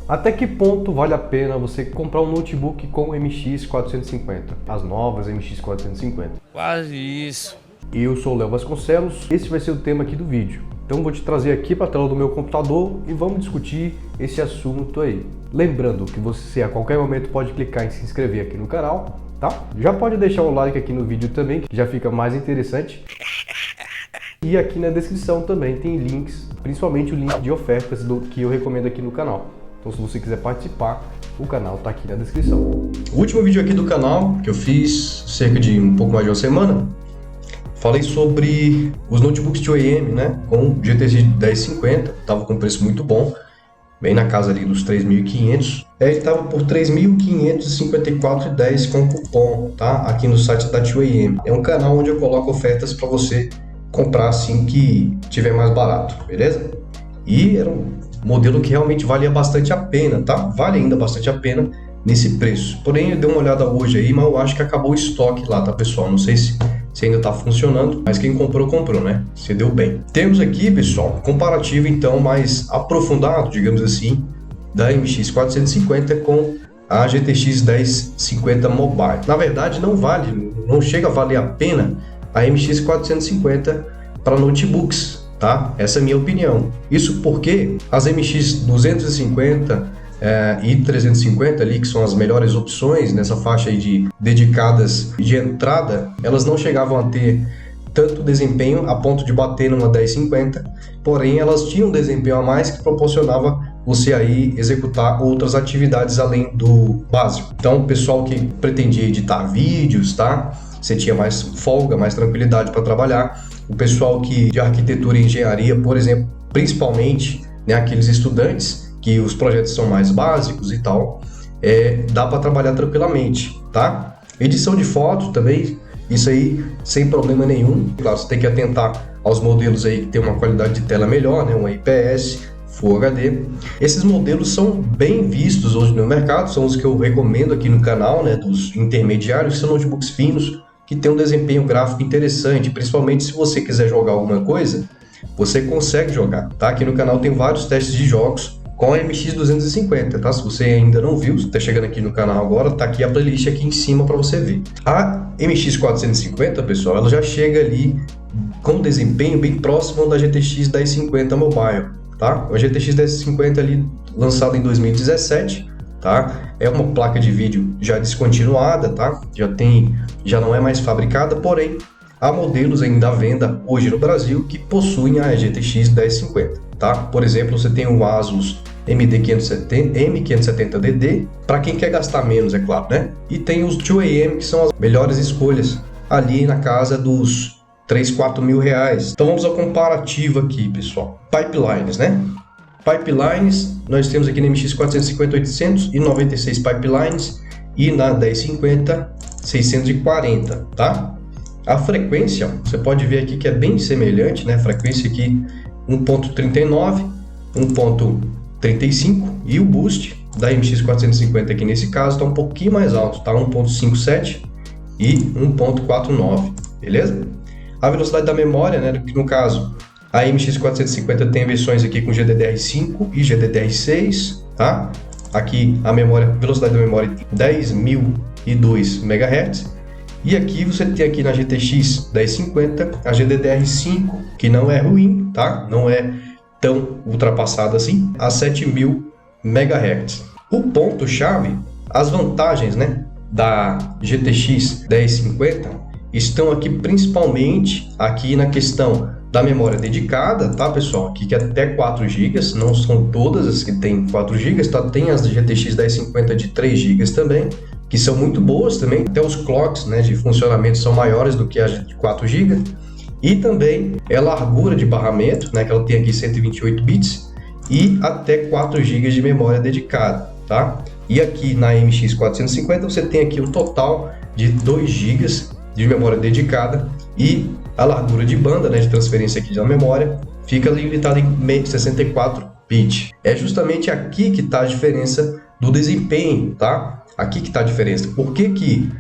Até que ponto vale a pena você comprar um notebook com MX 450? As novas MX 450. Quase isso. Eu sou o Léo Vasconcelos, esse vai ser o tema aqui do vídeo. Então vou te trazer aqui para a tela do meu computador e vamos discutir esse assunto aí. Lembrando que você a qualquer momento pode clicar em se inscrever aqui no canal, tá? Já pode deixar o like aqui no vídeo também, que já fica mais interessante. E aqui na descrição também tem links, principalmente o link de ofertas que eu recomendo aqui no canal. Então se você quiser participar, o canal tá aqui na descrição. O último vídeo aqui do canal, que eu fiz cerca de um pouco mais de uma semana, falei sobre os notebooks de OEM, né, com GTX 1050, tava com preço muito bom, bem na casa ali dos 3.500. Ele tava por 3.554,10 com cupom, tá? Aqui no site da OEM. É um canal onde eu coloco ofertas para você comprar assim que tiver mais barato, beleza? E era um modelo que realmente valia bastante a pena, tá? Vale ainda bastante a pena nesse preço. Porém, eu dei uma olhada hoje aí, mas eu acho que acabou o estoque lá, tá, pessoal? Não sei se ainda tá funcionando, mas quem comprou, comprou, né? Se deu bem. Temos aqui, pessoal, comparativo então mais aprofundado, digamos assim, da MX 450 com a GTX 1050 Mobile. Na verdade, não chega a valer a pena a MX 450 para notebooks, tá? Essa é a minha opinião. Isso porque as MX 250 e 350 ali, que são as melhores opções nessa faixa aí de dedicadas de entrada, elas não chegavam a ter tanto desempenho a ponto de bater numa 1050, porém elas tinham um desempenho a mais que proporcionava você aí executar outras atividades além do básico. Então, o pessoal que pretendia editar vídeos, tá? Você tinha mais folga, mais tranquilidade para trabalhar. O pessoal que de arquitetura e engenharia, por exemplo, principalmente, né, aqueles estudantes que os projetos são mais básicos e tal, dá para trabalhar tranquilamente, tá? Edição de foto também, isso aí sem problema nenhum. Claro, você tem que atentar aos modelos aí que tem uma qualidade de tela melhor, né, um IPS, Full HD. Esses modelos são bem vistos hoje no mercado, são os que eu recomendo aqui no canal, né, dos intermediários, que são notebooks finos, que tem um desempenho gráfico interessante, principalmente se você quiser jogar alguma coisa, você consegue jogar, tá? Aqui no canal tem vários testes de jogos com a MX 250, tá? Se você ainda não viu, se tá chegando aqui no canal agora, tá aqui a playlist aqui em cima para você ver. A MX 450, pessoal, ela já chega ali com um desempenho bem próximo da GTX 1050 Mobile, tá? A GTX 1050 ali lançada em 2017, tá? É uma placa de vídeo já descontinuada, tá? Já não é mais fabricada, porém há modelos ainda à venda hoje no Brasil que possuem a GTX 1050, tá? Por exemplo, você tem o Asus M570DD, para quem quer gastar menos, é claro, né? E tem os 2AM, que são as melhores escolhas ali na casa dos 3-4 mil reais. Então vamos ao comparativo aqui, pessoal. Pipelines, né? Pipelines, nós temos aqui na MX 450 896 pipelines e na 1050 640, tá? A frequência, você pode ver aqui que é bem semelhante, né? A frequência aqui 1.39, 1.35 e o boost da MX 450 aqui nesse caso está um pouquinho mais alto, tá? 1.57 e 1.49, beleza? A velocidade da memória, né? No caso, a MX 450 tem versões aqui com GDDR5 e GDDR6, tá? Aqui a velocidade da memória 10.002 MHz. E aqui você tem aqui na GTX 1050 a GDDR5, que não é ruim, tá? Não é tão ultrapassada assim, a 7.000 MHz. O ponto-chave, as vantagens, né, da GTX 1050 estão aqui principalmente aqui na questão da memória dedicada, tá, pessoal? Aqui que é até 4 GB, não são todas as que tem 4 GB, tá? Tem as GTX 1050 de 3 GB também, que são muito boas também. Até os clocks, né, de funcionamento são maiores do que as de 4 GB. E também é largura de barramento, né, que ela tem aqui 128 bits e até 4 GB de memória dedicada, tá? E aqui na MX 450 você tem aqui um total de 2 GB de memória dedicada e a largura de banda, né, de transferência aqui da memória fica limitada em 64 bits. É justamente aqui que está a diferença do desempenho, tá? Aqui que está a diferença. Por que que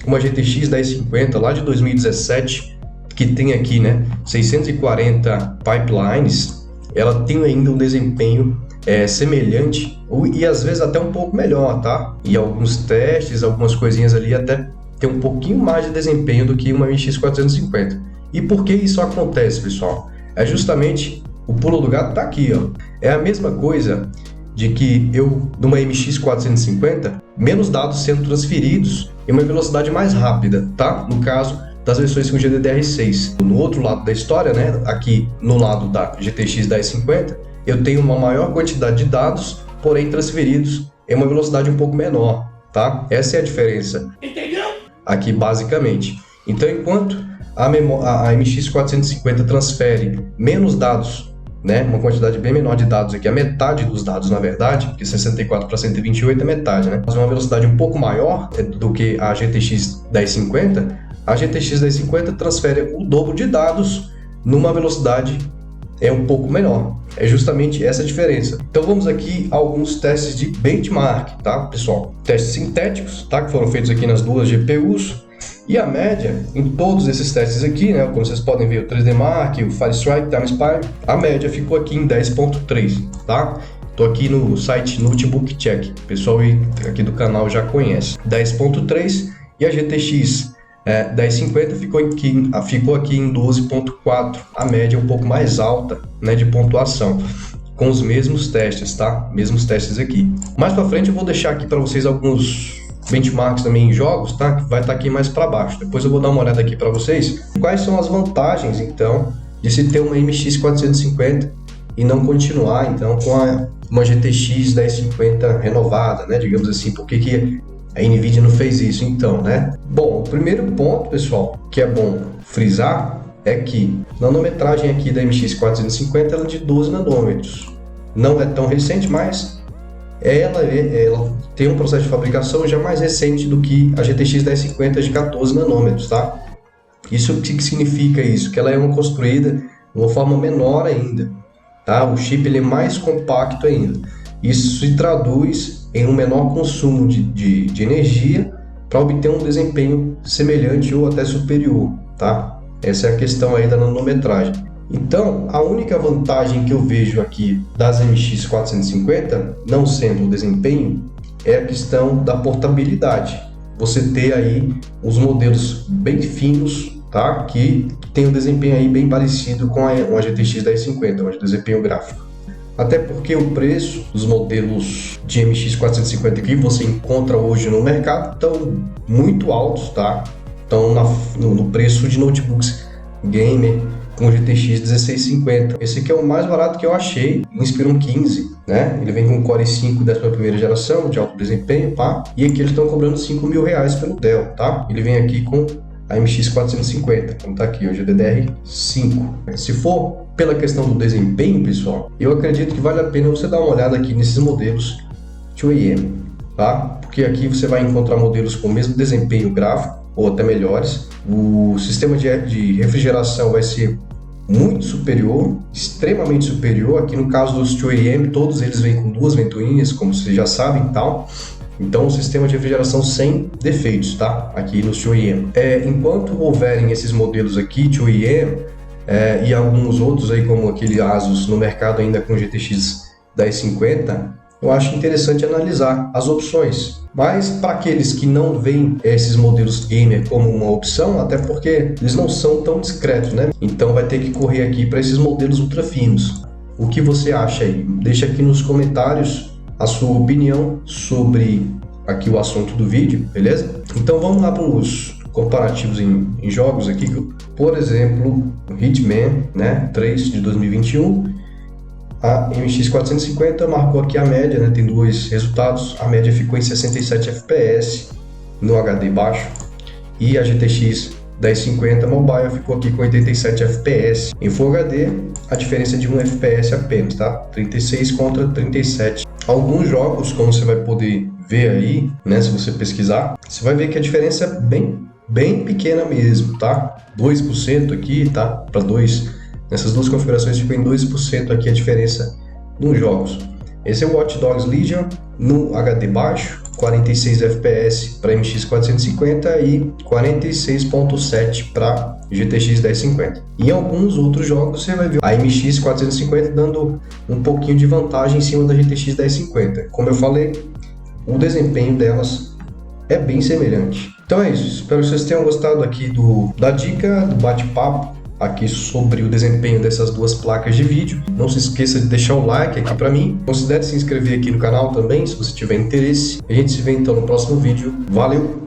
uma GTX 1050 lá de 2017, que tem aqui, né, 640 pipelines, ela tem ainda um desempenho semelhante e às vezes até um pouco melhor, tá? E alguns testes, algumas coisinhas ali até tem um pouquinho mais de desempenho do que uma MX 450. E por que isso acontece, pessoal? É justamente o pulo do gato tá aqui, ó. É a mesma coisa de que eu, numa MX 450, menos dados sendo transferidos em uma velocidade mais rápida, tá? No caso das versões com GDDR6. No outro lado da história, né, aqui no lado da GTX 1050, eu tenho uma maior quantidade de dados, porém transferidos em uma velocidade um pouco menor, tá? Essa é a diferença. Entendeu? Aqui basicamente. Então, enquanto a MX 450 transfere menos dados, né, uma quantidade bem menor de dados aqui, a metade dos dados na verdade, porque 64 para 128 é metade, né? Mas uma velocidade um pouco maior do que a GTX 1050, a GTX 1050 transfere o dobro de dados numa velocidade um pouco menor. É justamente essa a diferença. Então vamos aqui a alguns testes de benchmark, tá, pessoal? Testes sintéticos, tá, que foram feitos aqui nas duas GPUs. E a média em todos esses testes aqui, né, como vocês podem ver, o 3D Mark, o Firestrike, TimeSpy, a média ficou aqui em 10.3, tá? Tô aqui no site Notebook Check, o pessoal aqui do canal já conhece. 10.3 e a GTX 1050 ficou aqui em 12.4, a média um pouco mais alta, né, de pontuação, com os mesmos testes, tá? Mesmos testes aqui. Mais para frente eu vou deixar aqui para vocês alguns benchmarks também em jogos, tá? Que vai estar aqui mais para baixo. Depois eu vou dar uma olhada aqui para vocês. Quais são as vantagens, então, de se ter uma MX 450 e não continuar, então, com uma GTX 1050 renovada, né? Digamos assim, por que a NVIDIA não fez isso, então, né? Bom, o primeiro ponto, pessoal, que é bom frisar, é que a nanometragem aqui da MX 450 ela é de 12 nanômetros. Não é tão recente, mas ela tem um processo de fabricação já mais recente do que a GTX 1050 de 14 nanômetros, tá? Isso o que significa isso? Que ela é construída de uma forma menor ainda, tá? O chip ele é mais compacto ainda. Isso se traduz em um menor consumo de energia para obter um desempenho semelhante ou até superior, tá? Essa é a questão aí da nanometragem. Então, a única vantagem que eu vejo aqui das MX 450, não sendo o desempenho, é a questão da portabilidade. Você ter aí os modelos bem finos, tá? Que tem um desempenho aí bem parecido com a GTX 1050, um desempenho gráfico. Até porque o preço dos modelos de MX 450 que você encontra hoje no mercado estão muito altos, tá? Estão no preço de notebooks gamer com GTX 1650. Esse aqui é o mais barato que eu achei, Inspiron 15, né? Ele vem com Core i5 11ª geração, de alto desempenho, pá. E aqui eles estão cobrando R$5.000 pelo Dell, tá? Ele vem aqui com a MX 450, como tá aqui, o GDDR5. Se for pela questão do desempenho, pessoal, eu acredito que vale a pena você dar uma olhada aqui nesses modelos 2AM, tá? Porque aqui você vai encontrar modelos com o mesmo desempenho gráfico, ou até melhores. O sistema de refrigeração vai ser muito superior, extremamente superior. Aqui no caso dos 2AM, todos eles vêm com duas ventoinhas, como vocês já sabem, tal. Então, o sistema de refrigeração sem defeitos, tá? Aqui nos 2AM. Enquanto houverem esses modelos aqui, 2AM, e alguns outros aí, como aquele Asus no mercado ainda com GTX 1050, eu acho interessante analisar as opções. Mas para aqueles que não veem esses modelos gamer como uma opção, até porque eles não são tão discretos, né? Então vai ter que correr aqui para esses modelos ultra finos. O que você acha aí? Deixa aqui nos comentários a sua opinião sobre aqui o assunto do vídeo, beleza? Então vamos lá para os comparativos em jogos aqui. Por exemplo, o Hitman, né, 3 de 2021. A MX 450 marcou aqui a média, né? Tem dois resultados. A média ficou em 67 FPS no HD baixo e a GTX 1050 Mobile ficou aqui com 87 FPS. Em Full HD, a diferença é de 1 FPS apenas, tá? 36 contra 37. Alguns jogos, como você vai poder ver aí, né? Se você pesquisar, você vai ver que a diferença é bem pequena mesmo, tá? 2% aqui, tá? Para 2. Nessas duas configurações ficou em 2% aqui a diferença nos jogos. Esse é o Watch Dogs Legion no HD baixo, 46 FPS para MX 450 e 46.7 para GTX 1050. Em alguns outros jogos você vai ver a MX 450 dando um pouquinho de vantagem em cima da GTX 1050. Como eu falei, o desempenho delas é bem semelhante. Então é isso, espero que vocês tenham gostado aqui da dica, do bate-papo aqui sobre o desempenho dessas duas placas de vídeo. Não se esqueça de deixar o like aqui para mim. Considere se inscrever aqui no canal também, se você tiver interesse. A gente se vê então no próximo vídeo. Valeu!